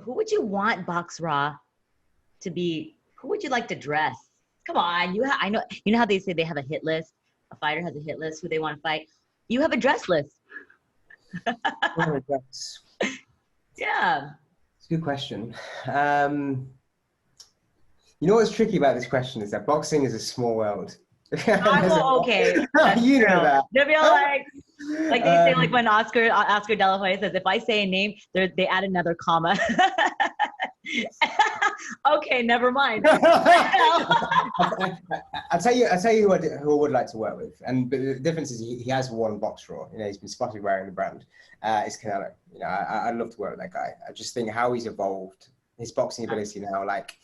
who would you want BOXRAW to be? Who would you like to dress? Come on, I know, you know how they say they have a hit list? A fighter has a hit list who they want to fight. You have a dress list. Yeah. It's a good question. You know what's tricky about this question is that boxing is a small world. Okay. You know that. They'll be all like they say, like when Oscar De La Hoya says, if I say a name, they add another comma. Okay, never mind. I'll tell you who I would like to work with, and the difference is he has worn BOXRAW. You know, he's been spotted wearing the brand. It's Canelo. You know, I'd love to work with that guy. I just think how he's evolved, his boxing ability now, like,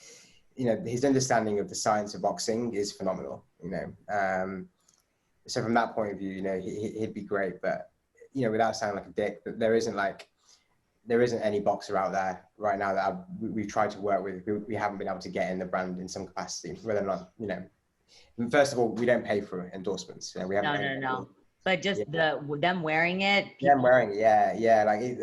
you know, his understanding of the science of boxing is phenomenal. You know, so from that point of view, you know, he'd be great. But you know, without sounding like a dick, but there isn't any boxer out there right now that we've tried to work with. We haven't been able to get in the brand in some capacity, whether or not, you know. First of all, we don't pay for endorsements. You know, we haven't. No. But just them wearing it. Them wearing it, yeah. Like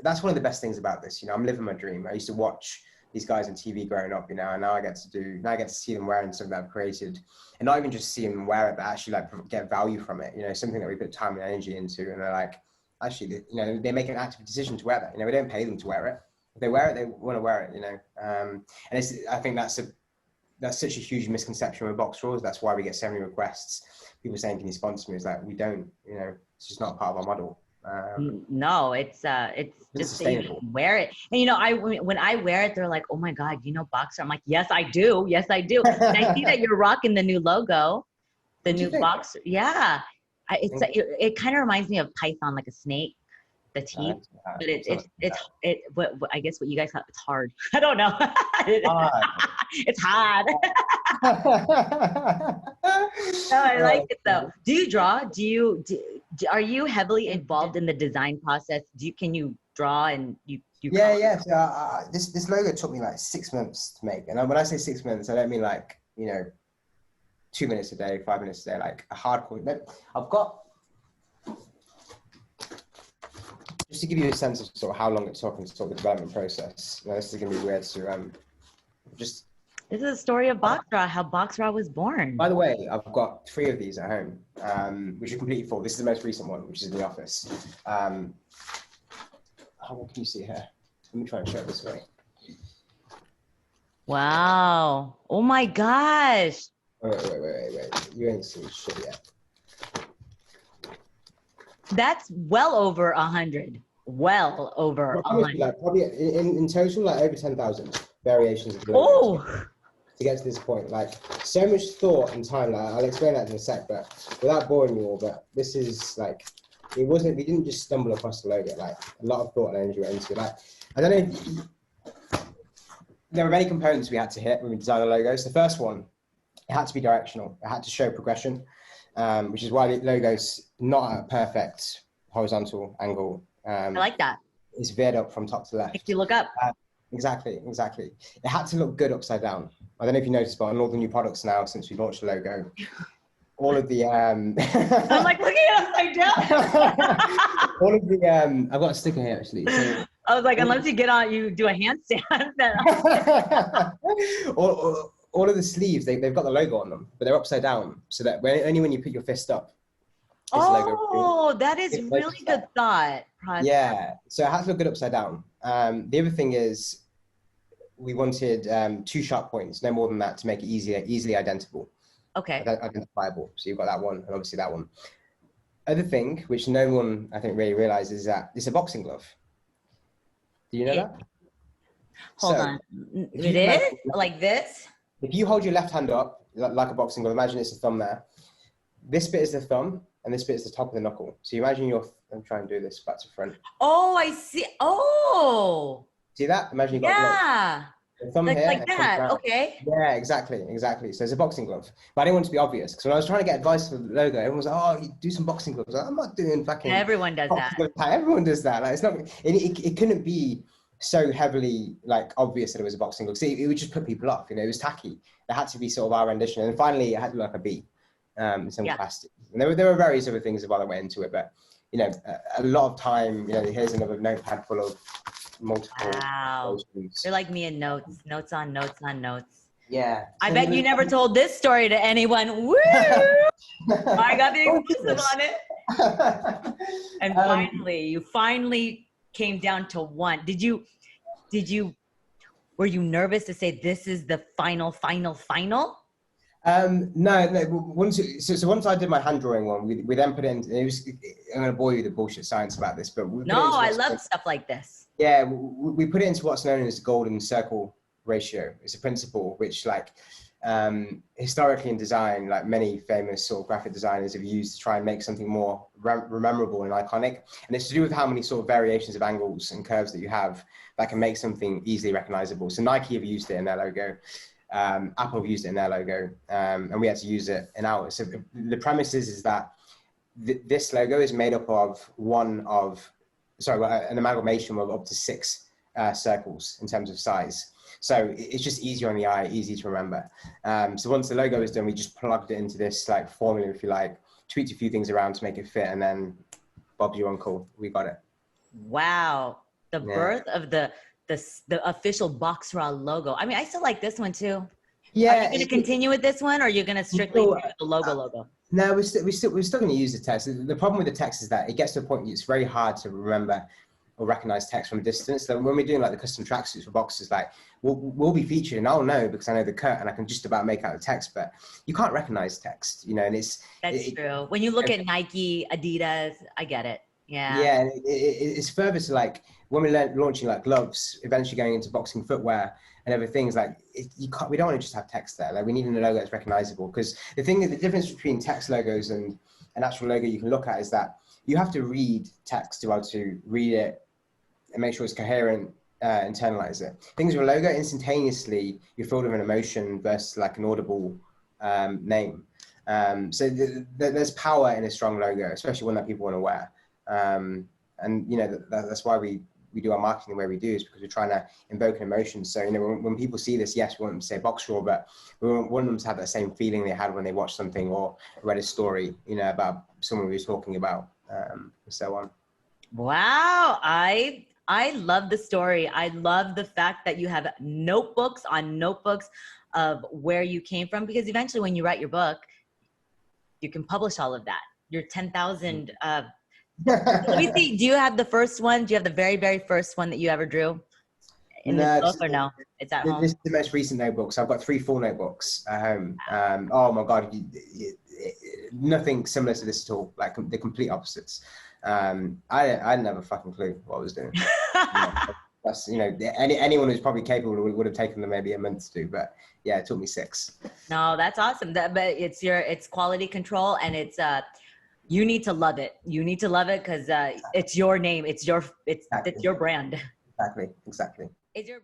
that's one of the best things about this. You know, I'm living my dream. I used to watch these guys on TV growing up, you know, and now I get to see them wearing something that I've created, and not even just see them wear it, but actually like get value from it. You know, something that we put time and energy into, and they're like, actually, you know, they make an active decision to wear that. You know, we don't pay them to wear it. If they wear it, they want to wear it. You know, and I think that's such a huge misconception with BOXRAW. That's why we get so many requests. People saying, "Can you sponsor me?" It's like, we don't. You know, it's just not part of our model. No, it's just that you wear it. And you know, when I wear it, they're like, "Oh my God, you know BOXRAW?" I'm like, "Yes, I do. Yes, I do." And I see that you're rocking the new logo, the new BOXRAW. Yeah, it kind of reminds me of Python, like a snake, the teeth. But I guess what you guys have, it's hard. I don't know. It's hard. No, I like it though. Do you draw? Are you heavily involved in the design process? Can you draw and you? Yeah. So this logo took me like 6 months to make, and when I say 6 months, I don't mean like, you know, 2 minutes a day, 5 minutes a day, like a hardcore. I've got, just to give you a sense of sort of how long it took and sort of the development process. You know, this is gonna be weird to just. This is a story of BOXRAW, how BOXRAW was born. By the way, I've got 3 of these at home, which are completely full. This is the most recent one, which is in the office. What can you see here? Let me try and show it this way. Wow. Oh my gosh. Wait. You ain't seen shit yet. That's well over 100. Well over 100. Like, probably in total, like over 10,000 variations of the logo to get to this point. Like, so much thought and time. Like, I'll explain that in a sec, but without boring you all, but this is like, we didn't just stumble across the logo. Like, a lot of thought and energy went into it. Like, I don't know if there were many components we had to hit when we designed the logos. The first one, it had to be directional. It had to show progression, which is why the logo's not at a perfect horizontal angle. I like that. It's veered up from top to left. If you look up. Exactly. It had to look good upside down. I don't know if you noticed, but on all the new products now, since we launched the logo, all of the I'm like looking at upside down. all of the I've got a sticker here actually. So, I was like, unless you do a handstand, then all of the sleeves, they've got the logo on them, but they're upside down, so that only when you put your fist up. That is really good thought. Yeah, so it has to look good upside down. The other thing is, we wanted 2 sharp points, no more than that, to make it easily identifiable. Okay. Identifiable. So you've got that one, and obviously that one. Other thing, which no one I think really realizes, is that it's a boxing glove. Do you know that? Hold on. It is like this. If you hold your left hand up like a boxing glove, imagine it's a thumb there. This bit is the thumb, and this bit is the top of the knuckle. So you imagine I'm trying to do this back to front. Oh, I see. Oh. See that? Imagine you got the thumb here. Like that. Okay. Yeah, exactly. So it's a boxing glove. But I didn't want it to be obvious, because when I was trying to get advice for the logo, everyone was like, "Oh, you do some boxing gloves." Like, I'm not doing fucking. Everyone does that. Everyone does that. Like, it's not. It couldn't be so heavily like obvious that it was a boxing glove. See, it would just put people off. You know, it was tacky. There had to be sort of our rendition, and finally, it had to look like a B. In some capacity. And there were various other things that went into it, but you know, a lot of time. You know, here's another notepad full of multiple Wow. versions. You're like me in notes, notes on notes on notes. Yeah. I bet you never told this story to anyone. Woo! I got the exclusive on it. And finally, you finally came down to one. Were you nervous to say this is the final? No. Once I did my hand drawing one, we then put it in. I'm going to bore you with the bullshit science about this, but I love stuff like this. Yeah, we put it into what's known as the golden circle ratio. It's a principle which, like, historically in design, like many famous sort of graphic designers have used to try and make something more memorable and iconic. And it's to do with how many sort of variations of angles and curves that you have that can make something easily recognizable. So Nike have used it in their logo. Apple have used it in their logo, and we had to use it in ours. So the premise is that this logo is made up of an amalgamation of up to 6 circles in terms of size. So it's just easier on the eye, easy to remember. So once the logo is done, we just plugged it into this like formula, if you like, tweaked a few things around to make it fit, and then Bob's your uncle, we got it. Wow. The birth of the official BOXRAW logo. I mean, I still like this one too. Yeah. Are you going to continue with this one, or are you going to strictly do the logo? No, we're still going to use the text. The problem with the text is that it gets to a point it's very hard to remember or recognize text from a distance. So when we're doing like the custom tracksuits for boxers, like we'll be featured, and I'll know because I know the cut and I can just about make out the text, but you can't recognize text, you know. And that's true. When you look at Nike, Adidas, I get it. Yeah. Yeah, it's further to like when we're launching like gloves, eventually going into boxing footwear and everything. Is like we don't want to just have text there. Like we need a logo that's recognizable, because the difference between text logos and an actual logo you can look at is that you have to read text to be able to read it and make sure it's coherent, internalize it. Things with a logo, instantaneously you're filled with an emotion versus like an audible name. So there's power in a strong logo, especially one that people want to wear. And you know that's why we do our marketing the way we do, is because we're trying to invoke an emotion. So you know when people see this, yes, we want them to say BOXRAW, but we want them to have that same feeling they had when they watched something or read a story, you know, about someone we were talking about, and so on. Wow, I love the story. I love the fact that you have notebooks on notebooks of where you came from, because eventually when you write your book, you can publish all of that. Your 10,000 let me see. Do you have the first one? Do you have the very, very first one that you ever drew in this book, or no? It's at home. This is the most recent notebook. So I've got 3 full notebooks at home. Oh my God, nothing similar to this at all. Like the complete opposites. I had never fucking clue what I was doing. That's, you know, anyone who's probably capable would have taken them maybe a month to do, but yeah, it took me 6. No, that's awesome. But it's quality control, and it's you need to love it. You need to love it because it's your name. It's your brand. Exactly. It's your